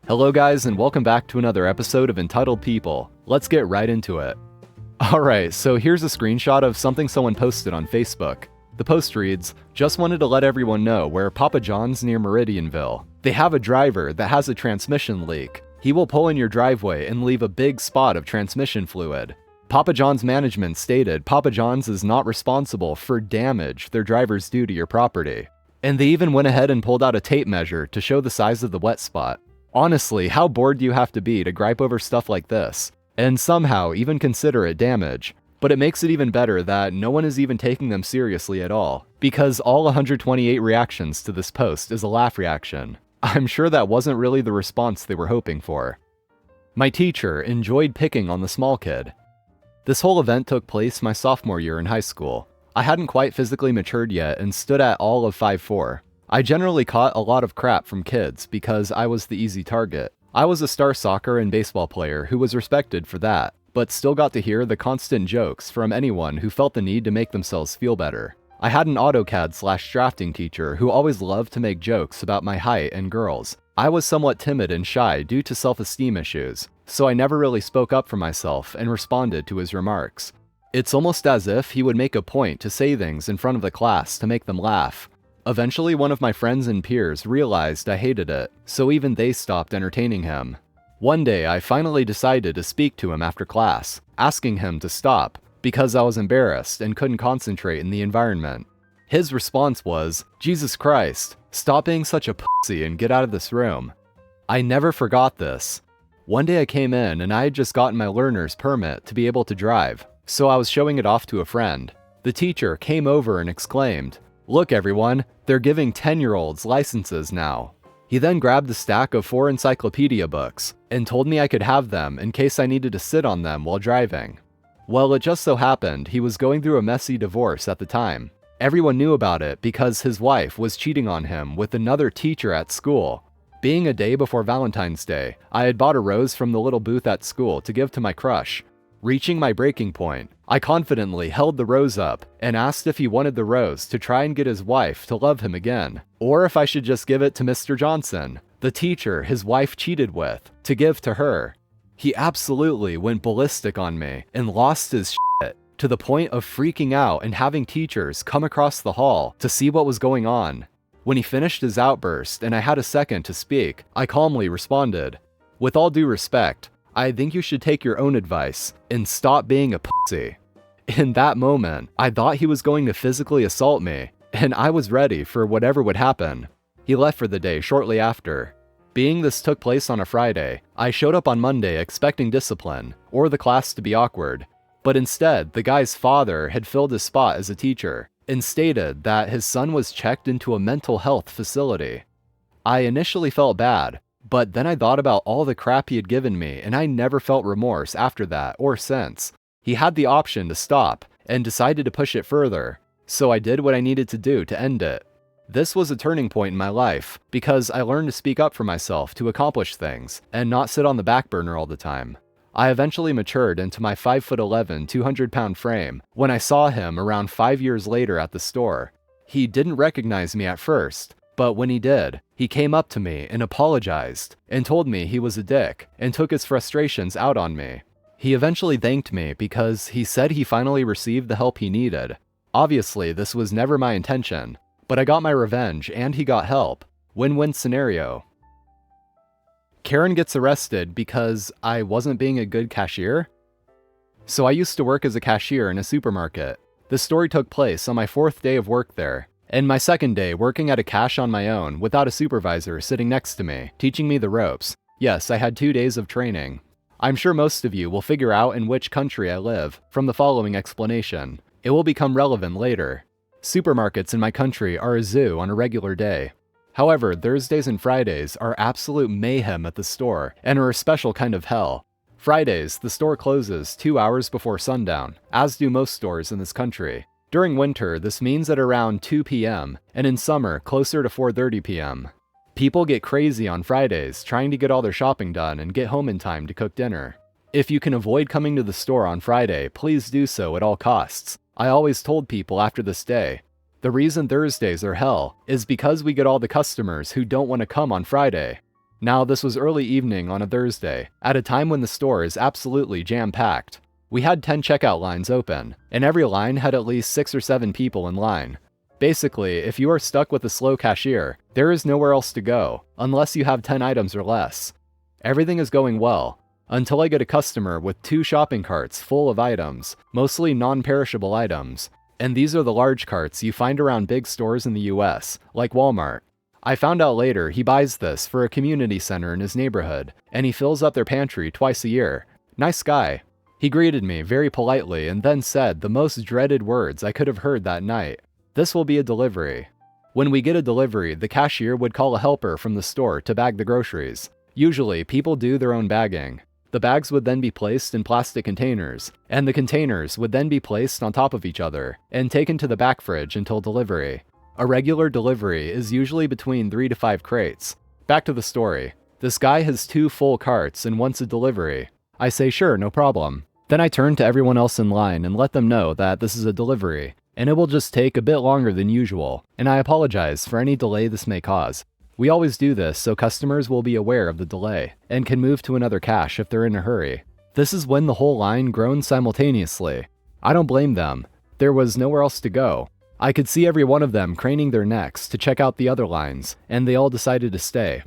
Hello guys, and welcome back to another episode of Entitled People. Let's get right into it. Alright, so here's a screenshot of something someone posted on Facebook. The post reads, "Just wanted to let everyone know we're Papa John's near Meridianville. They have a driver that has a transmission leak. He will pull in your driveway and leave a big spot of transmission fluid. Papa John's management stated Papa John's is not responsible for damage their drivers do to your property." And they even went ahead and pulled out a tape measure to show the size of the wet spot. Honestly, how bored do you have to be to gripe over stuff like this? And somehow even consider it damage. But it makes it even better that no one is even taking them seriously at all, because all 128 reactions to this post is a laugh reaction. I'm sure that wasn't really the response they were hoping for. My teacher enjoyed picking on the small kid. This whole event took place my sophomore year in high school. I hadn't quite physically matured yet and stood at all of 5'4". I generally caught a lot of crap from kids because I was the easy target. I was a star soccer and baseball player who was respected for that, but still got to hear the constant jokes from anyone who felt the need to make themselves feel better. I had an AutoCAD/drafting teacher who always loved to make jokes about my height and girls. I was somewhat timid and shy due to self-esteem issues, so I never really spoke up for myself and responded to his remarks. It's almost as if he would make a point to say things in front of the class to make them laugh. Eventually, one of my friends and peers realized I hated it, so even they stopped entertaining him. One day, I finally decided to speak to him after class, asking him to stop, because I was embarrassed and couldn't concentrate in the environment. His response was, "Jesus Christ, stop being such a pussy and get out of this room." I never forgot this. One day I came in and I had just gotten my learner's permit to be able to drive, so I was showing it off to a friend. The teacher came over and exclaimed, "Look everyone, they're giving 10-year-olds licenses now." He then grabbed a stack of 4 encyclopedia books and told me I could have them in case I needed to sit on them while driving. Well, it just so happened he was going through a messy divorce at the time. Everyone knew about it because his wife was cheating on him with another teacher at school. Being a day before Valentine's Day, I had bought a rose from the little booth at school to give to my crush. Reaching my breaking point, I confidently held the rose up and asked if he wanted the rose to try and get his wife to love him again, or if I should just give it to Mr. Johnson, the teacher his wife cheated with, to give to her. He absolutely went ballistic on me and lost his shit, to the point of freaking out and having teachers come across the hall to see what was going on. When he finished his outburst and I had a second to speak, I calmly responded, "With all due respect, I think you should take your own advice and stop being a pussy." In that moment, I thought he was going to physically assault me, and I was ready for whatever would happen. He left for the day shortly after. Being this took place on a Friday, I showed up on Monday expecting discipline, or the class to be awkward. But instead, the guy's father had filled his spot as a teacher, and stated that his son was checked into a mental health facility. I initially felt bad, but then I thought about all the crap he had given me, and I never felt remorse after that or since. He had the option to stop, and decided to push it further, so I did what I needed to do to end it. This was a turning point in my life, because I learned to speak up for myself to accomplish things, and not sit on the back burner all the time. I eventually matured into my 5'11", 200-pound frame when I saw him around 5 years later at the store. He didn't recognize me at first, but when he did, he came up to me and apologized, and told me he was a dick, and took his frustrations out on me. He eventually thanked me because he said he finally received the help he needed. Obviously, this was never my intention, but I got my revenge and he got help. Win-win scenario. Karen gets arrested because I wasn't being a good cashier? So I used to work as a cashier in a supermarket. This story took place on my 4th day of work there, and my 2nd day working at a cash on my own without a supervisor sitting next to me, teaching me the ropes. Yes, I had 2 days of training. I'm sure most of you will figure out in which country I live from the following explanation. It will become relevant later. Supermarkets in my country are a zoo on a regular day. However, Thursdays and Fridays are absolute mayhem at the store and are a special kind of hell. Fridays, the store closes 2 hours before sundown, as do most stores in this country. During winter, this means at around 2 p.m., and in summer, closer to 4:30 p.m. People get crazy on Fridays trying to get all their shopping done and get home in time to cook dinner. If you can avoid coming to the store on Friday, please do so at all costs. I always told people after this day, the reason Thursdays are hell is because we get all the customers who don't want to come on Friday. Now, this was early evening on a Thursday, at a time when the store is absolutely jam-packed. We had 10 checkout lines open, and every line had at least 6 or 7 people in line. Basically, if you are stuck with a slow cashier, there is nowhere else to go, unless you have 10 items or less. Everything is going well, until I get a customer with 2 shopping carts full of items, mostly non-perishable items. And these are the large carts you find around big stores in the US, like Walmart. I found out later he buys this for a community center in his neighborhood, and he fills up their pantry twice a year. Nice guy. He greeted me very politely and then said the most dreaded words I could have heard that night. This will be a delivery. When we get a delivery, the cashier would call a helper from the store to bag the groceries. Usually, people do their own bagging. The bags would then be placed in plastic containers, and the containers would then be placed on top of each other and taken to the back fridge until delivery. A regular delivery is usually between 3 to 5 crates. Back to the story. This guy has 2 full carts and wants a delivery. I say sure, no problem. Then I turn to everyone else in line and let them know that this is a delivery, and it will just take a bit longer than usual, and I apologize for any delay this may cause. We always do this so customers will be aware of the delay, and can move to another cache if they're in a hurry. This is when the whole line groans simultaneously. I don't blame them. There was nowhere else to go. I could see every one of them craning their necks to check out the other lines, and they all decided to stay.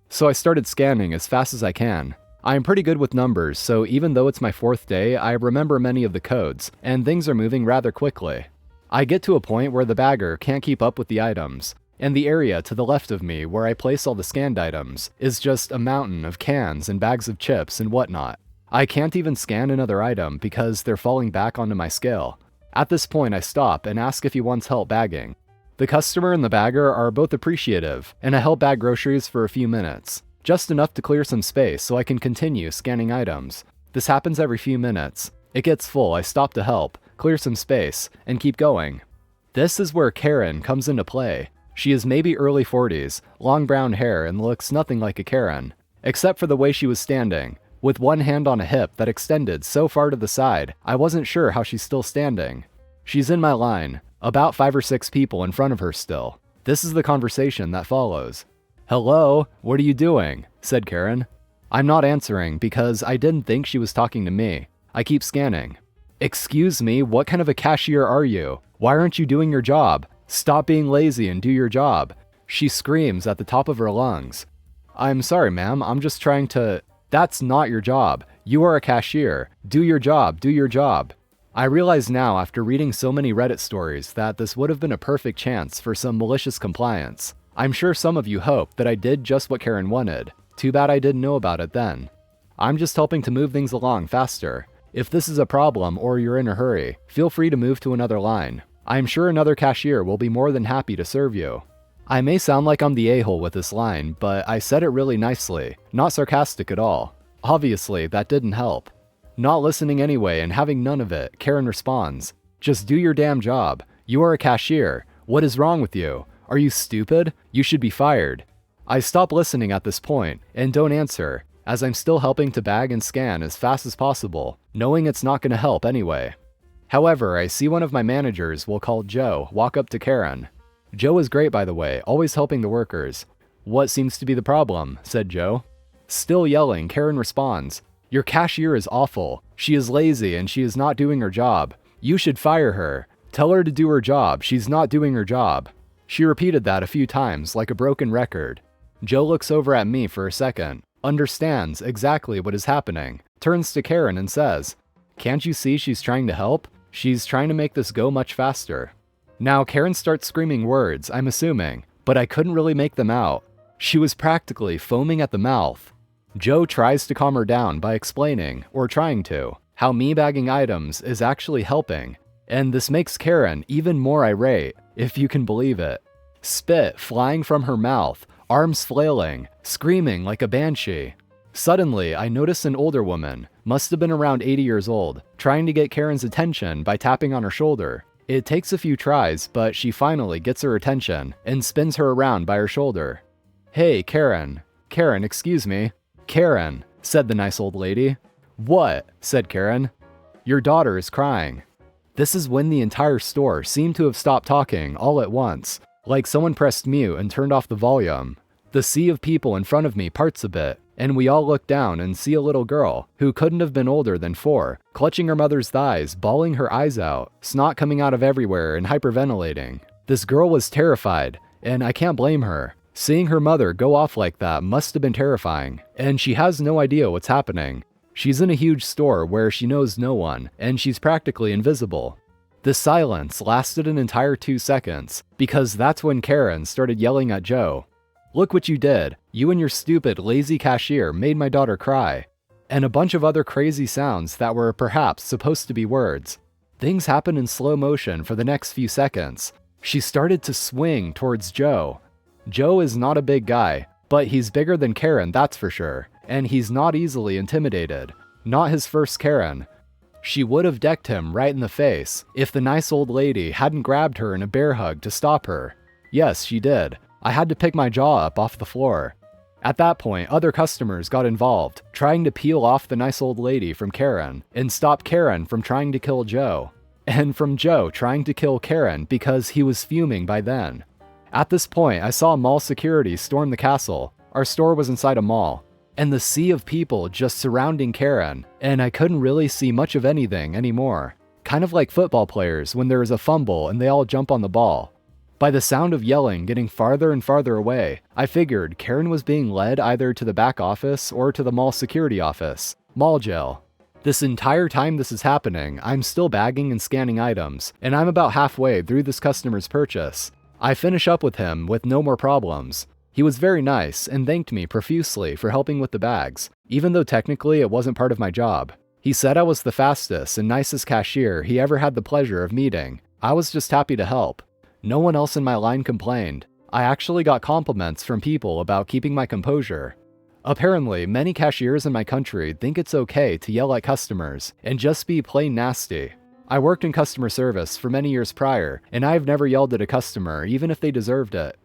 So I started scanning as fast as I can. I am pretty good with numbers, so even though it's my 4th day, I remember many of the codes, and things are moving rather quickly. I get to a point where the bagger can't keep up with the items, and the area to the left of me where I place all the scanned items is just a mountain of cans and bags of chips and whatnot. I can't even scan another item because they're falling back onto my scale. At this point, I stop and ask if he wants help bagging. The customer and the bagger are both appreciative, and I help bag groceries for a few minutes, just enough to clear some space so I can continue scanning items. This happens every few minutes. It gets full, I stop to help, clear some space, and keep going. This is where Karen comes into play. She is maybe early 40s, long brown hair, and looks nothing like a Karen, except for the way she was standing, with one hand on a hip that extended so far to the side, I wasn't sure how she's still standing. She's in my line, about 5 or 6 people in front of her still. This is the conversation that follows. "Hello, what are you doing?" said Karen. I'm not answering because I didn't think she was talking to me. I keep scanning. "Excuse me, what kind of a cashier are you? Why aren't you doing your job? Stop being lazy and do your job." She screams at the top of her lungs. "I'm sorry, ma'am, I'm just trying to..." "That's not your job. You are a cashier. Do your job, do your job." I realize now after reading so many Reddit stories that this would have been a perfect chance for some malicious compliance. I'm sure some of you hope that I did just what Karen wanted. Too bad I didn't know about it then. I'm just helping to move things along faster. If this is a problem or you're in a hurry, feel free to move to another line. I'm sure another cashier will be more than happy to serve you. I may sound like I'm the a-hole with this line, but I said it really nicely, not sarcastic at all. Obviously, that didn't help. Not listening anyway and having none of it, Karen responds, "Just do your damn job. You are a cashier. What is wrong with you? Are you stupid? You should be fired." I stop listening at this point and don't answer, as I'm still helping to bag and scan as fast as possible, knowing it's not going to help anyway. However, I see one of my managers, we'll call Joe, walk up to Karen. Joe is great, by the way, always helping the workers. "What seems to be the problem?" said Joe. Still yelling, Karen responds, "Your cashier is awful. She is lazy and she is not doing her job. You should fire her. Tell her to do her job. She's not doing her job." She repeated that a few times like a broken record. Joe looks over at me for a second, understands exactly what is happening, turns to Karen and says, "Can't you see she's trying to help? She's trying to make this go much faster." Now Karen starts screaming words, I'm assuming, but I couldn't really make them out. She was practically foaming at the mouth. Joe tries to calm her down by explaining, or trying to, how me bagging items is actually helping, and this makes Karen even more irate, if you can believe it. Spit flying from her mouth, arms flailing, screaming like a banshee. Suddenly, I notice an older woman, must have been around 80 years old, trying to get Karen's attention by tapping on her shoulder. It takes a few tries, but she finally gets her attention and spins her around by her shoulder. "Hey, Karen. Karen, excuse me." "Karen," said the nice old lady. "What?" said Karen. "Your daughter is crying." This is when the entire store seemed to have stopped talking all at once, like someone pressed mute and turned off the volume. The sea of people in front of me parts a bit, and we all look down and see a little girl, who couldn't have been older than 4, clutching her mother's thighs, bawling her eyes out, snot coming out of everywhere and hyperventilating. This girl was terrified, and I can't blame her. Seeing her mother go off like that must have been terrifying, and she has no idea what's happening. She's in a huge store where she knows no one, and she's practically invisible. The silence lasted an entire 2 seconds, because that's when Karen started yelling at Joe. "Look what you did. You and your stupid, lazy cashier made my daughter cry." And a bunch of other crazy sounds that were perhaps supposed to be words. Things happened in slow motion for the next few seconds. She started to swing towards Joe. Joe is not a big guy, but he's bigger than Karen, that's for sure, and he's not easily intimidated. Not his first Karen. She would have decked him right in the face if the nice old lady hadn't grabbed her in a bear hug to stop her. Yes, she did. I had to pick my jaw up off the floor. At that point, other customers got involved, trying to peel off the nice old lady from Karen and stop Karen from trying to kill Joe. And from Joe trying to kill Karen because he was fuming by then. At this point, I saw mall security storm the castle. Our store was inside a mall. And the sea of people just surrounding Karen, and I couldn't really see much of anything anymore. Kind of like football players when there is a fumble and they all jump on the ball. By the sound of yelling getting farther and farther away, I figured Karen was being led either to the back office or to the mall security office, mall jail. This entire time this is happening, I'm still bagging and scanning items, and I'm about halfway through this customer's purchase. I finish up with him with no more problems. He was very nice and thanked me profusely for helping with the bags, even though technically it wasn't part of my job. He said I was the fastest and nicest cashier he ever had the pleasure of meeting. I was just happy to help. No one else in my line complained. I actually got compliments from people about keeping my composure. Apparently, many cashiers in my country think it's okay to yell at customers and just be plain nasty. I worked in customer service for many years prior, and I've never yelled at a customer even if they deserved it.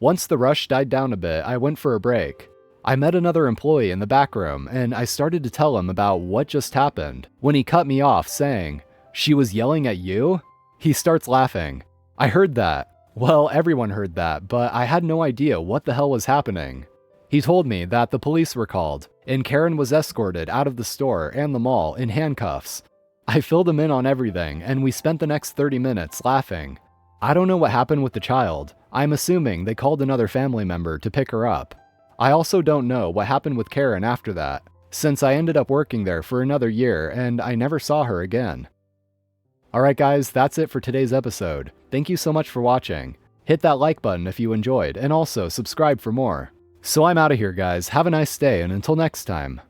Once the rush died down a bit, I went for a break. I met another employee in the back room, and I started to tell him about what just happened, when he cut me off saying, "She was yelling at you?" He starts laughing. I heard that. Well, everyone heard that, but I had no idea what the hell was happening. He told me that the police were called, and Karen was escorted out of the store and the mall in handcuffs. I filled him in on everything, and we spent the next 30 minutes laughing. I don't know what happened with the child. I'm assuming they called another family member to pick her up. I also don't know what happened with Karen after that, since I ended up working there for another year and I never saw her again. Alright guys, that's it for today's episode. Thank you so much for watching. Hit that like button if you enjoyed, and also subscribe for more. So I'm out of here guys, have a nice day, and until next time.